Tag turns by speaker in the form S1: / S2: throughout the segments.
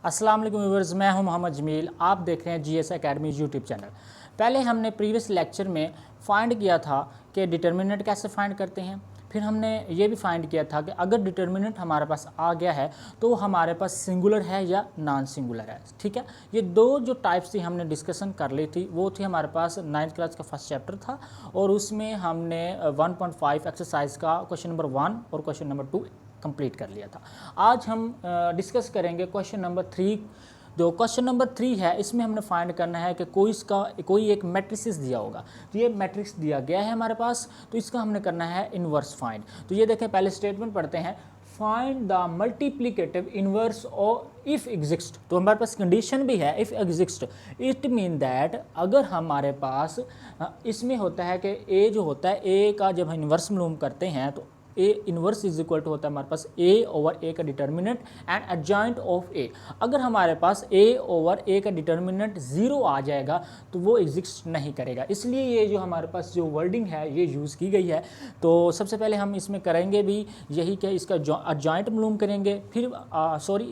S1: अस्सलाम वालेकुम व्यूअर्स, मैं हूं मोहम्मद जमील। आप देख रहे हैं जीएस एकेडमी यूट्यूब चैनल। पहले हमने प्रीवियस लेक्चर में फाइंड किया था कि डिटर्मिनेंट कैसे फाइंड करते हैं। फिर हमने ये भी फाइंड किया था कि अगर डिटर्मिनेंट हमारे पास आ गया है तो हमारे पास सिंगुलर है या नॉन सिंगुलर है। ठीक है, ये दो जो टाइप्स थी हमने डिस्कशन कर ली थी। वो थी हमारे पास 9th क्लास का फर्स्ट चैप्टर था और उसमें हमने 1.5 एक्सरसाइज का क्वेश्चन नंबर 1 और क्वेश्चन नंबर 2 कंप्लीट कर लिया था। आज हम डिस्कस करेंगे क्वेश्चन नंबर 3। जो क्वेश्चन नंबर 3 है इसमें हमने फाइंड करना है कि कोई एक मैट्रिक्स दिया होगा। तो ये मैट्रिक्स दिया गया है हमारे पास, तो इसका हमने करना है इन्वर्स फाइंड। तो ये देखें, पहले स्टेटमेंट पढ़ते हैं, फाइंड द मल्टीप्लिकेटिव इन्वर्स और इफ़ एग्जिस्ट। तो हमारे पास कंडीशन भी है if exist. It mean that अगर हमारे पास इसमें होता है कि ए जो होता है, ए का जब हम इन्वर्स मालूम करते हैं तो A inverse is equal to होता है हमारे पास ए ओवर ए का डिटर्मिनेंट एंड एडजॉइंट ऑफ ए। अगर हमारे पास ए ओवर ए का डिटर्मिनेंट 0 आ जाएगा तो वो एग्जिस्ट नहीं करेगा। इसलिए ये जो हमारे पास जो वर्डिंग है ये यूज़ की गई है। तो सबसे पहले हम इसमें करेंगे भी यही कि इसका एडजॉइंट मालूम करेंगे, फिर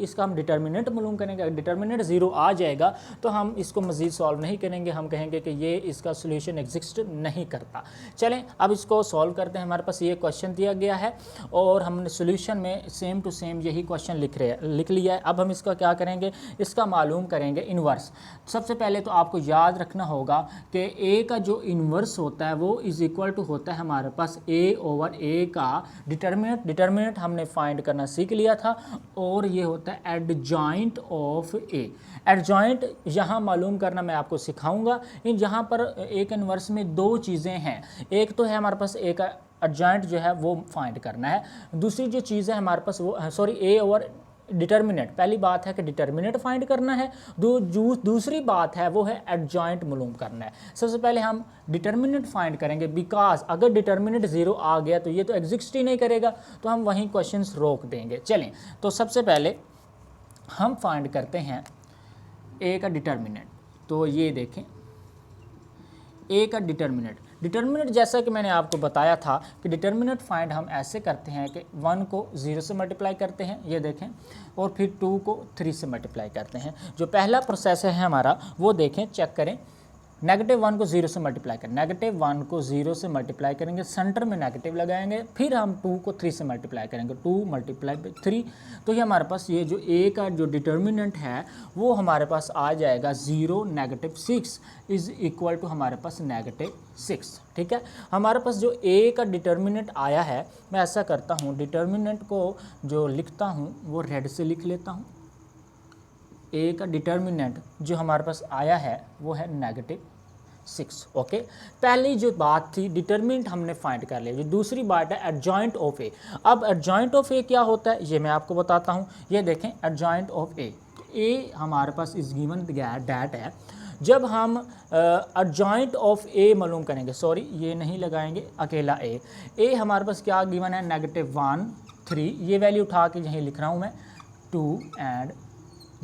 S1: इसका हम डिटर्मिनेंट मालूम करेंगे। अगर डिटर्मिनेंट 0 आ जाएगा तो हम इसको मज़ीद सॉल्व नहीं करेंगे, हम कहेंगे कि ये इसका सोल्यूशन एग्जिस्ट नहीं करता। चलें अब इसको सॉल्व करते हैं। हमारे पास ये क्वेश्चन दिया गया है और हमने सॉल्यूशन में सेम टू सेम यही क्वेश्चन लिख लिया है। अब हम इसका क्या करेंगे, इसका मालूम करेंगे इन्वर्स। सबसे पहले तो आपको याद रखना होगा कि ए का जो इन्वर्स होता है वो इज इक्वल टू होता है हमारे पास ए ओवर ए का डिटर्मिनेंट हमने फाइंड करना सीख लिया था और ये होता है एडजॉइंट ऑफ ए। एडजॉइंट यहाँ मालूम करना मैं आपको सिखाऊंगा। इन यहाँ पर एक इन्वर्स में दो चीज़ें हैं। एक तो है हमारे पास ए का एडजॉइंट जो है वो फाइंड करना है, दूसरी जो चीज़ है हमारे पास वो ए ओवर डिटर्मिनेंट। पहली बात है कि डिटर्मिनेंट फाइंड करना है, दूसरी बात है वो है एडजॉइंट मालूम करना है। सबसे पहले हम डिटर्मिनेंट फाइंड करेंगे, बिकॉज अगर डिटर्मिनेंट 0 आ गया तो ये तो एग्जिस्ट ही नहीं करेगा, तो हम वहीं क्वेश्चंस रोक देंगे। चलें तो सबसे पहले हम फाइंड करते हैं ए का डिटर्मिनेंट। तो ये देखें, ए का डिटर्मिनेंट जैसा कि मैंने आपको बताया था कि डिटर्मिनेंट फाइंड हम ऐसे करते हैं कि 1 को 0 से मल्टीप्लाई करते हैं, ये देखें, और फिर 2 को 3 से मल्टीप्लाई करते हैं। जो पहला प्रोसेस है हमारा वो देखें, चेक करें। -1 को 0 से मल्टीप्लाई करें, -1 को 0 से मल्टीप्लाई करेंगे, सेंटर में नेगेटिव लगाएंगे, फिर हम 2 को 3 से मल्टीप्लाई करेंगे, 2 × 3। तो ये हमारे पास ये जो ए का जो डिटर्मिनेंट है वो हमारे पास आ जाएगा 0 -6 इज़ इक्वल टू हमारे पास -6। ठीक है, हमारे पास जो ए का डिटर्मिनेंट आया है, मैं ऐसा करता हूँ, डिटर्मिनेंट को जो लिखता हूँ वो रेड से लिख लेता हूँ। ए का डिटर्मिनेंट जो हमारे पास आया है वो है -6। ओके, पहली जो बात थी डिटर्मिनेंट हमने फाइंड कर लिया। जो दूसरी बात है एडजॉइंट ऑफ ए। अब एडजॉइंट ऑफ ए क्या होता है ये मैं आपको बताता हूँ। ये देखें, एडजॉइंट ऑफ ए, ए हमारे पास इस गिवन डैट है। जब हम एडजॉइंट ऑफ ए मालूम करेंगे, ये नहीं लगाएंगे, अकेला ए हमारे पास क्या गिवन है, -1 3, ये वैल्यू उठा के यहीं लिख रहा हूँ मैं, 2 और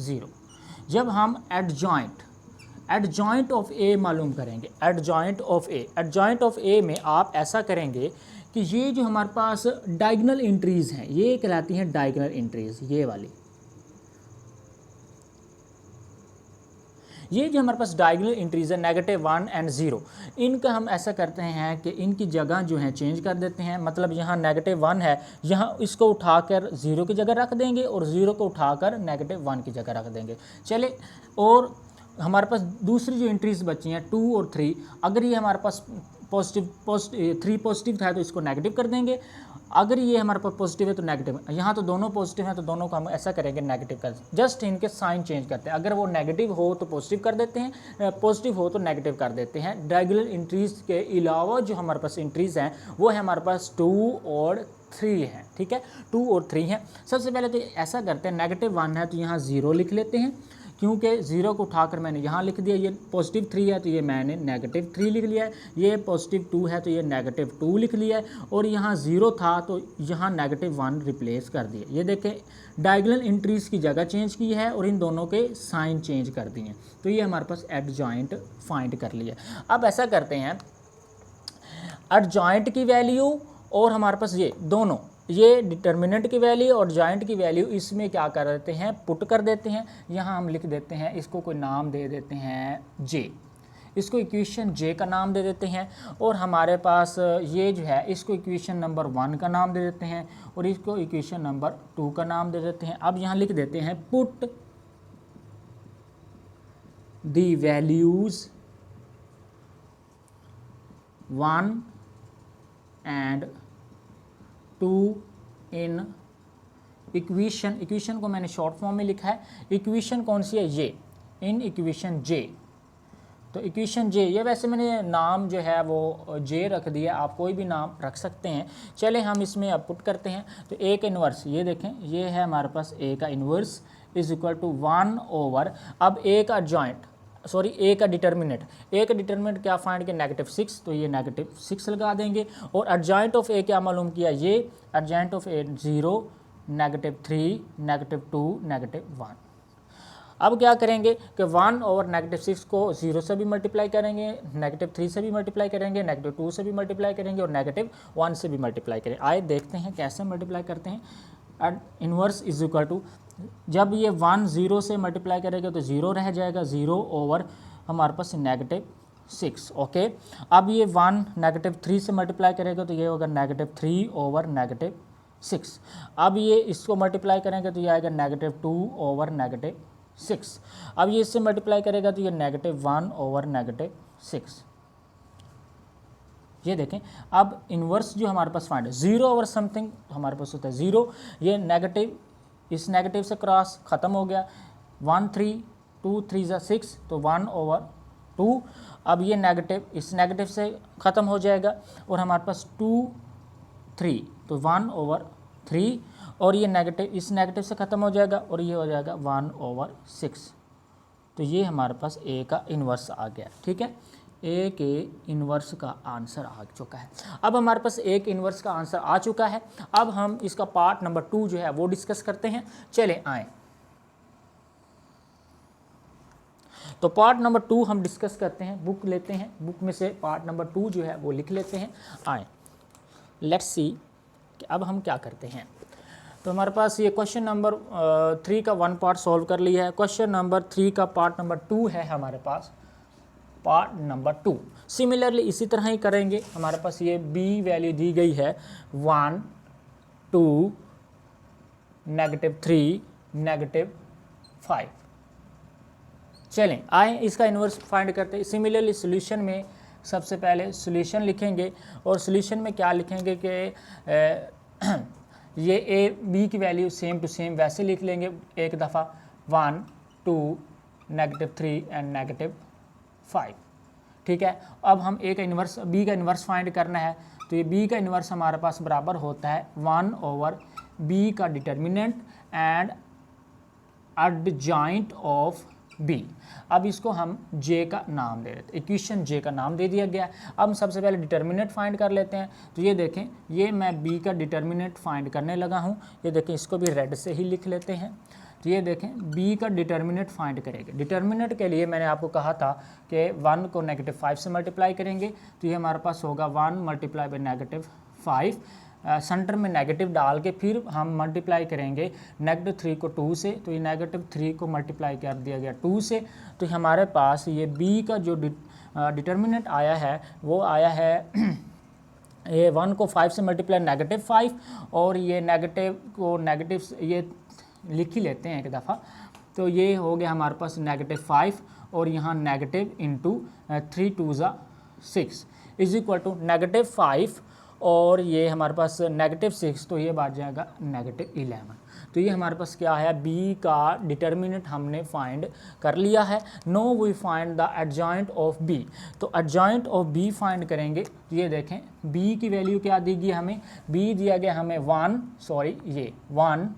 S1: 0। जब हम एडजॉइंट ऑफ ए मालूम करेंगे, एडजॉइंट ऑफ ए में आप ऐसा करेंगे कि ये जो हमारे पास डायगोनल एंट्रीज़ हैं ये कहलाती हैं डायगोनल एंट्रीज़। ये जो हमारे पास डायगोनल एंट्रीज़ है -1 और 0, इनका हम ऐसा करते हैं कि इनकी जगह जो है चेंज कर देते हैं। मतलब यहाँ -1 है, यहाँ इसको उठाकर 0 की जगह रख देंगे और 0 को उठाकर -1 की जगह रख देंगे। चले, और हमारे पास दूसरी जो एंट्रीज बची हैं 2 और 3, अगर ये हमारे पास 3 पॉजिटिव था तो इसको नेगेटिव कर देंगे, अगर ये हमारे पास पॉजिटिव है तो नेगेटिव। यहाँ तो दोनों पॉजिटिव हैं तो दोनों को हम ऐसा करेंगे नेगेटिव कर, जस्ट इनके साइन चेंज करते हैं। अगर वो नेगेटिव हो तो पॉजिटिव कर देते हैं, पॉजिटिव हो तो नेगेटिव कर देते हैं। डायगोनल एंट्रीज के अलावा जो हमारे पास एंट्रीज हैं वो है हमारे पास 2 और 3 हैं। ठीक है, 2 और 3 हैं। सबसे पहले तो ऐसा करते हैं, -1 है तो यहाँ 0 लिख लेते हैं, क्योंकि 0 को उठाकर मैंने यहाँ लिख दिया। ये +3 है तो ये मैंने -3 लिख लिया है, ये +2 है तो ये -2 लिख लिया है, और यहाँ 0 था तो यहाँ -1 रिप्लेस कर दिया। ये देखें, डायगोनल एंट्रीज़ की जगह चेंज की है और इन दोनों के साइन चेंज कर दिए। तो ये हमारे पास एडजॉइंट फाइंड कर लिया। अब ऐसा करते हैं, एडजॉइंट की वैल्यू और हमारे पास ये दोनों ये डिटर्मिनेंट की वैल्यू और जॉइंट की वैल्यू इसमें क्या कर देते हैं, पुट कर देते हैं। यहाँ हम लिख देते हैं, इसको कोई नाम दे देते हैं जे, इसको इक्वेशन जे का नाम दे देते हैं। और हमारे पास ये जो है इसको इक्वेशन नंबर 1 का नाम दे देते हैं और इसको इक्वेशन नंबर 2 का नाम दे देते हैं। अब यहाँ लिख देते हैं put the values 1 and 2 in equation, equation को मैंने शॉर्ट फॉर्म में लिखा है। इक्वेशन कौन सी है, ये, इन इक्वेशन जे। तो इक्वेशन जे, ये वैसे मैंने नाम जो है वो जे रख दिया, आप कोई भी नाम रख सकते हैं। चले हम इसमें अब पुट करते हैं। तो ए का इन्वर्स, ये देखें ये है हमारे पास ए का inverse is equal to 1 over, अब ए का जॉइंट सॉरी ए का डिटर्मिनेंट, ए का डिटर्मिनेंट क्या फाइंड किया, -6, तो ये -6 लगा देंगे। और एडजॉइंट ऑफ ए क्या मालूम किया, ये एडजॉइंट ऑफ ए 0, -3, -2, -1। अब क्या करेंगे कि 1 ओवर -6 को 0 से भी मल्टीप्लाई करेंगे, -3 से भी मल्टीप्लाई करेंगे, -2 से भी मल्टीप्लाई करेंगे और -1 से भी मल्टीप्लाई करेंगे। आइए देखते हैं कैसे मल्टीप्लाई करते हैं। एड इन्वर्स इज इक्वल टू, जब ये 1 0 से मल्टीप्लाई करेगा तो 0 रह जाएगा, 0 ओवर हमारे पास -6। ओके, अब ये 1 -3 से मल्टीप्लाई करेगा तो ये होगा -3 ओवर -6। अब ये इसको मल्टीप्लाई करेंगे तो ये आएगा -2 ओवर -6। अब ये इससे मल्टीप्लाई करेगा तो ये -1 ओवर -6। ये देखें, अब इन्वर्स जो हमारे पास फाइंड है 0 ओवर समथिंग हमारे पास होता है 0, ये नेगेटिव, इस नेगेटिव से क्रॉस ख़त्म हो गया, 1 3 2 3 ज़ा 6, तो 1 ओवर 2। अब ये नेगेटिव इस नेगेटिव से ख़त्म हो जाएगा और हमारे पास 2 3, तो 1 ओवर 3, और ये नेगेटिव इस नेगेटिव से ख़त्म हो जाएगा और ये हो जाएगा 1 ओवर 6। तो ये हमारे पास ए का इन्वर्स आ गया। ठीक है, ए के इन्वर्स का आंसर आ चुका है। अब हमारे पास ए के इन्वर्स का आंसर आ चुका है। अब हम इसका पार्ट नंबर 2 जो है वो डिस्कस करते हैं। चले आए, तो पार्ट नंबर 2 हम डिस्कस करते हैं। बुक लेते हैं, बुक में से पार्ट नंबर 2 जो है वो लिख लेते हैं। आए, लेट्स सी कि अब हम क्या करते हैं। तो हमारे पास ये क्वेश्चन नंबर 3 का 1 पार्ट सॉल्व कर लिया है। क्वेश्चन नंबर 3 का पार्ट नंबर 2 है हमारे पास, पार्ट नंबर 2। सिमिलरली इसी तरह ही करेंगे। हमारे पास ये बी वैल्यू दी गई है 1 2 -3 -5। चलें आए इसका इन्वर्स फाइंड करते हैं। सिमिलरली सॉल्यूशन में सबसे पहले सॉल्यूशन लिखेंगे और सॉल्यूशन में क्या लिखेंगे कि ये ए बी की वैल्यू सेम टू सेम वैसे लिख लेंगे एक दफ़ा, 1 2 -3 एंड -5। ठीक है, अब हम ए का इन्वर्स बी का इन्वर्स फाइंड करना है। तो ये बी का इन्वर्स हमारे पास बराबर होता है 1 ओवर बी का determinant and adjoint of B. अब इसको हम जे का नाम दे देते हैं, इक्वेशन जे का नाम दे दिया गया। अब हम सबसे पहले डिटर्मिनेंट फाइंड कर लेते हैं। तो ये देखें, ये मैं बी का डिटर्मिनेंट फाइंड करने लगा हूँ। ये देखें, इसको भी रेड से ही लिख लेते हैं। तो ये देखें, बी का डिटर्मिनेंट फाइंड करेंगे। डिटर्मिनेंट के लिए मैंने आपको कहा था कि 1 को -5 से मल्टीप्लाई करेंगे, तो ये हमारे पास होगा 1 मल्टीप्लाई बाई -5। सेंटर में नेगेटिव डाल के फिर हम मल्टीप्लाई करेंगे -3 को 2 से, तो ये -3 को मल्टीप्लाई कर दिया गया 2 से। तो हमारे पास ये बी का जो डिटर्मिनेंट आया है वो आया है ये 1 को 5 से मल्टीप्लाई -5, और ये नेगेटिव को नेगेटिव ये लिख ही लेते हैं एक दफ़ा। तो ये हो गया हमारे पास -5 और यहाँ नेगेटिव इंटू 3 2 ज़ा 6 इज इक्वल टू -5 और ये हमारे पास -6, तो ये बात जाएगा -11। तो ये हमारे पास क्या है, बी का डिटर्मिनेंट हमने फाइंड कर लिया है। Now we find the adjoint of B. तो एडजॉइंट ऑफ बी फाइंड करेंगे। ये देखें, बी की वैल्यू क्या दी गई हमें, बी दिया गया हमें 1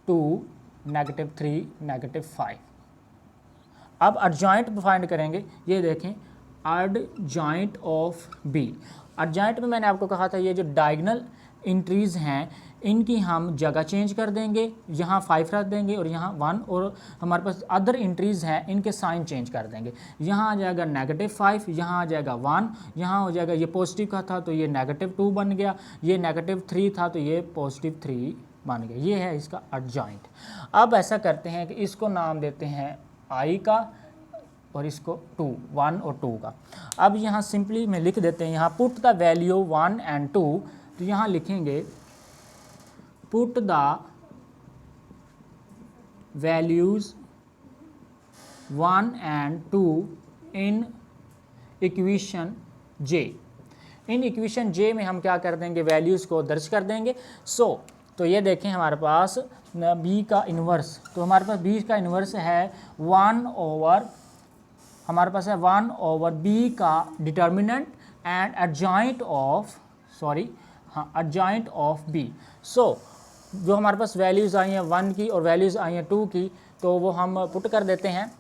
S1: 2 -3 -5। अब एडजॉइंट फाइंड करेंगे। ये देखें, एडजॉइंट ऑफ बी। एडजॉइंट में मैंने आपको कहा था ये जो डायगोनल इंट्रीज़ हैं इनकी हम जगह चेंज कर देंगे, यहाँ 5 रख देंगे और यहाँ 1, और हमारे पास अदर एंट्रीज़ हैं इनके साइन चेंज कर देंगे। यहाँ आ जाएगा -5, यहाँ आ जाएगा 1, यहाँ हो जाएगा, ये पॉजिटिव का था तो ये -2 बन गया, ये -3 था तो ये +3 बन गया। ये है इसका एडजॉइंट। अब ऐसा करते हैं कि इसको नाम देते हैं I का और इसको 2, 1 और 2 का। अब यहाँ सिंपली में लिख देते हैं, यहाँ पुट द वैल्यू 1 एंड 2, तो यहाँ लिखेंगे put the values 1 and 2 in equation J। In equation J में हम क्या कर देंगे, वैल्यूज़ को दर्ज कर देंगे। तो ये देखें हमारे पास B का इन्वर्स, तो हमारे पास B का इन्वर्स है 1 ओवर, हमारे पास है 1 ओवर B का determinant and adjoint of B। जो हमारे पास वैल्यूज़ आई हैं 1 की और वैल्यूज़ आई हैं 2 की, तो वो हम पुट कर देते हैं।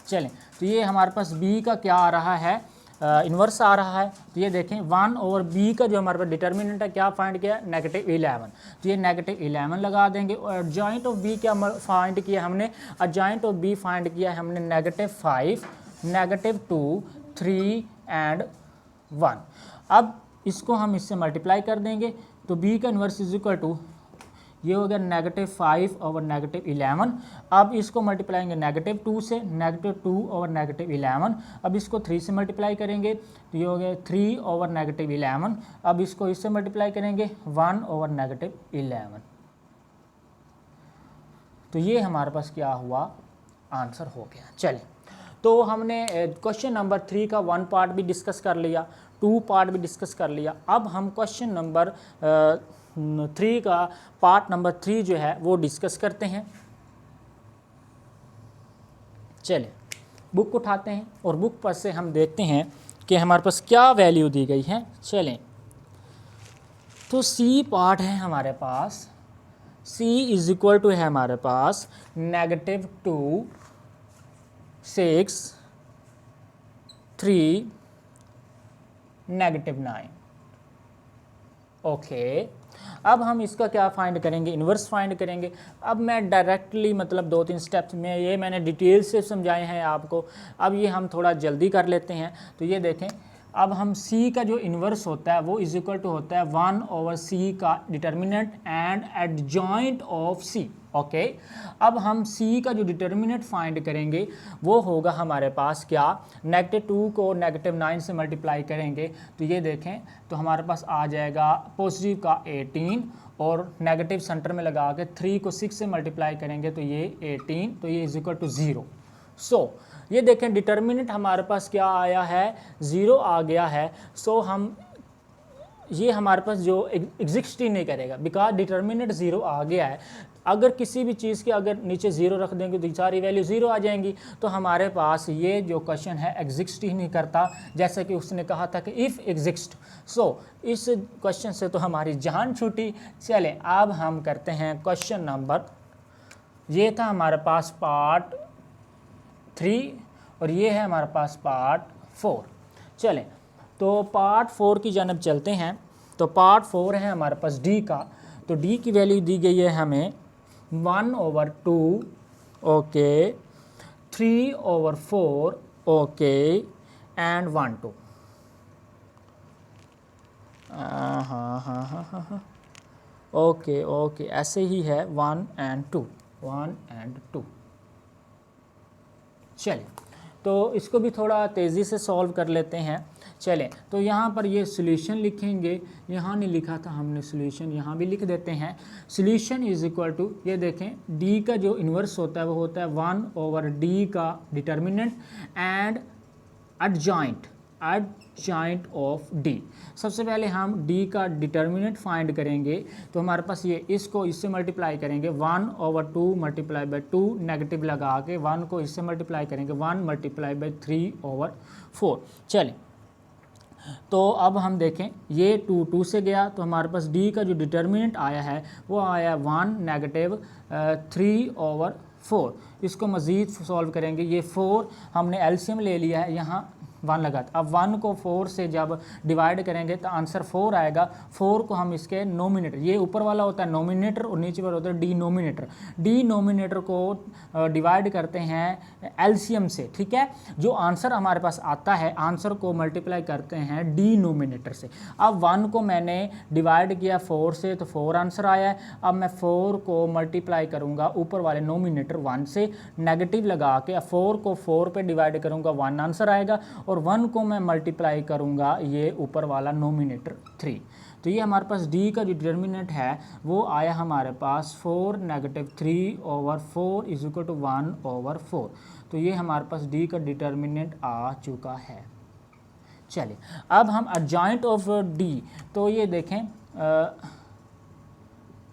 S1: चलें, तो ये हमारे पास B का क्या आ रहा है, इन्वर्स आ रहा है। तो ये देखें 1 ओवर B का जो हमारे पास डिटर्मिनेंट है क्या फाइंड किया, -11, तो ये -11 लगा देंगे। और एडजॉइंट ऑफ B क्या फाइंड किया हमने, एडजॉइंट ऑफ B फाइंड किया है हमने -5, -2, 3 एंड 1। अब इसको हम इससे मल्टीप्लाई कर देंगे, तो B का इन्वर्स इज इक्वल टू, ये हो गया -5 ओवर -11। अब इसको मल्टीप्लाई करेंगे -2 से, -2 ओवर -11। अब इसको 3 से मल्टीप्लाई करेंगे तो ये हो गया 3 ओवर -11। अब इसको इससे मल्टीप्लाई करेंगे 1 ओवर -11। तो ये हमारे पास क्या हुआ, आंसर हो गया। चलिए, तो हमने क्वेश्चन नंबर 3 का 1 पार्ट भी डिस्कस कर लिया, 2 पार्ट भी डिस्कस कर लिया। अब हम क्वेश्चन नंबर 3 का पार्ट नंबर 3 जो है वो डिस्कस करते हैं। चलिए, बुक उठाते हैं और बुक पर से हम देखते हैं कि हमारे पास क्या वैल्यू दी गई है। चलें, तो C पार्ट है हमारे पास, C इज इक्वल टू है हमारे पास -2, 6, 3, -9। ओके, अब हम इसका क्या फाइंड करेंगे, इन्वर्स फाइंड करेंगे। अब मैं डायरेक्टली मतलब 2-3 स्टेप्स में, ये मैंने डिटेल से समझाए हैं आपको, अब ये हम थोड़ा जल्दी कर लेते हैं। तो ये देखें, अब हम C का जो इन्वर्स होता है वो इज इक्वल टू होता है 1 ओवर C का determinant and adjoint of C। Okay, अब हम C का जो डिटर्मिनेंट फाइंड करेंगे वो होगा हमारे पास क्या, -2 को -9 से मल्टीप्लाई करेंगे तो ये देखें, तो हमारे पास आ जाएगा पॉजिटिव का 18 और नेगेटिव सेंटर में लगा के 3 को 6 से मल्टीप्लाई करेंगे तो ये 18, तो ये इज इक्वल टू 0। ये देखें डिटर्मिनेंट हमारे पास क्या आया है, 0 आ गया है। हम ये हमारे पास जो एग्जिस्ट ही नहीं करेगा, बिकॉज डिटर्मिनेंट 0 आ गया है। अगर किसी भी चीज़ के अगर नीचे 0 रख देंगे तो सारी वैल्यू 0 आ जाएंगी, तो हमारे पास ये जो क्वेश्चन है एग्जिस्ट ही नहीं करता, जैसे कि उसने कहा था कि इफ़ एग्जिस्ट। इस क्वेश्चन से तो हमारी जान छूटी। चलें, अब हम करते हैं क्वेश्चन नंबर, ये था हमारे पास पार्ट 3 और ये है हमारे पास पार्ट 4। चलें, तो पार्ट 4 की जानब चलते हैं। तो पार्ट 4 है हमारे पास D का, तो D की वैल्यू दी गई है हमें 1 over 2, okay, 3 over 4, okay, and 1, 2। हाँ, ओके, ऐसे ही है 1 एंड 2। चलिए, तो इसको भी थोड़ा तेज़ी से सॉल्व कर लेते हैं। चलें, तो यहाँ पर ये सॉल्यूशन लिखेंगे, यहाँ नहीं लिखा था हमने सॉल्यूशन, यहाँ भी लिख देते हैं। सॉल्यूशन इज इक्वल टू, ये देखें D का जो इन्वर्स होता है वो होता है 1 ओवर D का determinant and adjoint of D। सबसे पहले हम D का डिटर्मिनेंट फाइंड करेंगे, तो हमारे पास ये इसको इससे मल्टीप्लाई करेंगे 1 ओवर 2 मल्टीप्लाई बाई 2, नेगेटिव लगा के 1 को इससे मल्टीप्लाई करेंगे 1 मल्टीप्लाई बाई 3 ओवर 4। चलें, तो अब हम देखें ये 2 से गया, तो हमारे पास D का जो डिटर्मिनेंट आया है वो आया 1 नेगेटिव 3 ओवर 4। इसको मज़ीद सॉल्व करेंगे, ये 4 हमने एलसीएम ले लिया है, यहाँ 1 लगा था। अब 1 को 4 से जब डिवाइड करेंगे तो आंसर 4 आएगा। 4 को हम इसके नोमिनेटर, ये ऊपर वाला होता है नोमिनेटर और नीचे वाला होता है डिनोमिनेटर। डिनोमिनेटर को डिवाइड करते हैं एलसीएम से, ठीक है। जो आंसर हमारे पास आता है, आंसर को मल्टीप्लाई करते हैं डिनोमिनेटर से। अब 1 को मैंने डिवाइड किया 4 से तो 4 आंसर आया है। अब मैं 4 को मल्टीप्लाई करूँगा ऊपर वाले नोमिनेटर 1 से, नेगेटिव लगा के 4 को 4 पे डिवाइड करूँगा 1 आंसर आएगा, और 1 को मैं मल्टीप्लाई करूँगा ये ऊपर वाला नोमिनेटर 3। तो ये हमारे पास डी का जो डिटर्मिनेंट है वो आया हमारे पास 4 - 3/4 = 1/4। तो ये हमारे पास डी का डिटर्मिनेंट आ चुका है। चलिए अब हम एडजॉइंट ऑफ डी, तो ये देखें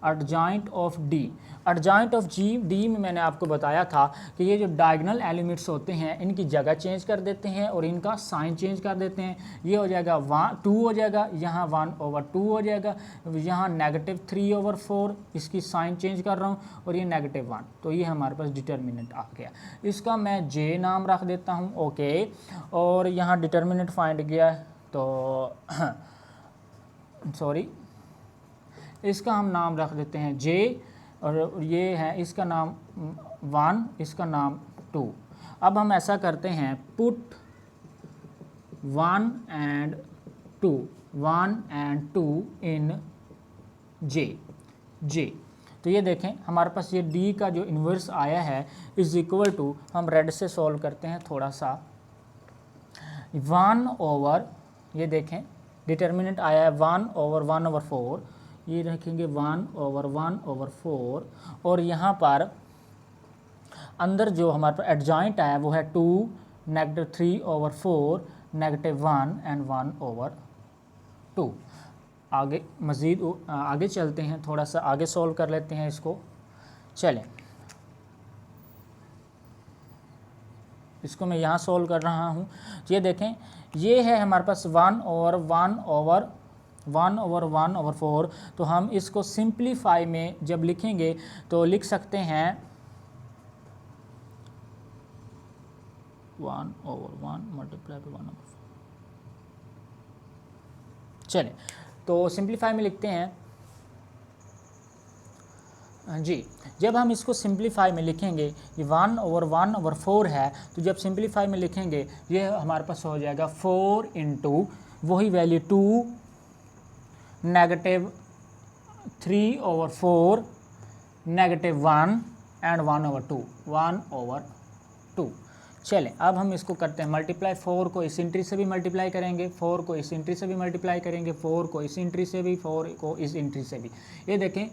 S1: adjoint of D, adjoint of D में मैंने आपको बताया था कि ये जो डायगोनल एलिमेंट्स होते हैं इनकी जगह चेंज कर देते हैं और इनका साइन चेंज कर देते हैं। ये हो जाएगा 2 हो जाएगा, यहाँ 1/2 हो जाएगा, यहाँ -3/4, इसकी साइन चेंज कर रहा हूँ, और ये -1। तो ये हमारे पास डिटर्मिनेंट आ गया। इसका मैं जे नाम रख देता हूँ, ओके। और यहाँ डिटर्मिनेंट फाइंड किया तो सॉरी, इसका हम नाम रख देते हैं जे, और ये है इसका नाम 1, इसका नाम 2। अब हम ऐसा करते हैं, पुट 1 and 2 इन जे। तो ये देखें हमारे पास ये डी का जो इन्वर्स आया है इज इक्वल टू, हम रेड से सॉल्व करते हैं थोड़ा सा, 1/, ये देखें डिटर्मिनेंट आया है 1/1/4, ये रखेंगे 1/1/4, और यहाँ पर अंदर जो हमारे पास एडजॉइंट आया वो है 2 - 3/4 -1 and 1/2। आगे मज़ीद आगे चलते हैं, थोड़ा सा आगे सॉल्व कर लेते हैं इसको। चलें, इसको मैं यहाँ सॉल्व कर रहा हूँ। ये देखें ये है हमारे पास 1/1/4। तो हम इसको सिंप्लीफाई में जब लिखेंगे तो लिख सकते हैं 1/1 × 1/4। चलें, तो सिंप्लीफाई में लिखते हैं जी। जब हम इसको सिंप्लीफाई में लिखेंगे, ये 1/1/4 है, तो जब सिंप्लीफाई में लिखेंगे ये हमारे पास हो जाएगा 4 × वही वैल्यू 2 -3/4 -1 and 1/2। चलें, अब हम इसको करते हैं मल्टीप्लाई। 4 को इस इंट्री से भी मल्टीप्लाई करेंगे, 4 को इस इंट्री से भी मल्टीप्लाई करेंगे, 4 को इस इंट्री से भी, 4 को इस इंट्री से भी। ये देखें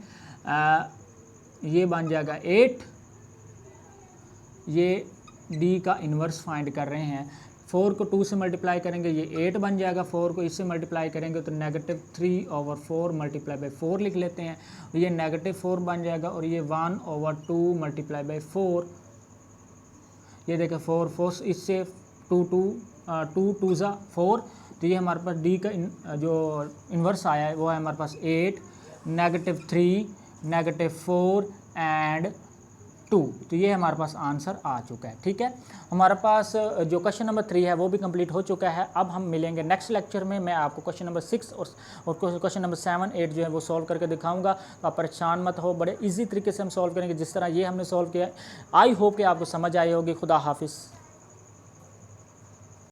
S1: ये बन जाएगा 8। ये डी का इन्वर्स फाइंड कर रहे हैं। 4 को 2 से मल्टीप्लाई करेंगे, ये 8 बन जाएगा। 4 को इससे मल्टीप्लाई करेंगे तो -3/4 × 4 लिख लेते हैं, ये -4 बन जाएगा, और ये 1/2 × 4। ये देखें 4 इससे 2 2 ज़ा 4। तो ये हमारे पास डी का जो इन्वर्स आया है वो है हमारे पास 8 -3 -4 and 2। तो ये हमारे पास आंसर आ चुका है, ठीक है। हमारे पास जो क्वेश्चन नंबर 3 है वो भी कंप्लीट हो चुका है। अब हम मिलेंगे नेक्स्ट लेक्चर में। मैं आपको क्वेश्चन नंबर 6 और क्वेश्चन नंबर 7, 8 जो है वो सॉल्व करके दिखाऊंगा। तो आप परेशान मत हो, बड़े इजी तरीके से हम सॉल्व करेंगे जिस तरह ये हमने सॉल्व किया। आई होप कि आपको समझ आई होगी। खुदा हाफिज़।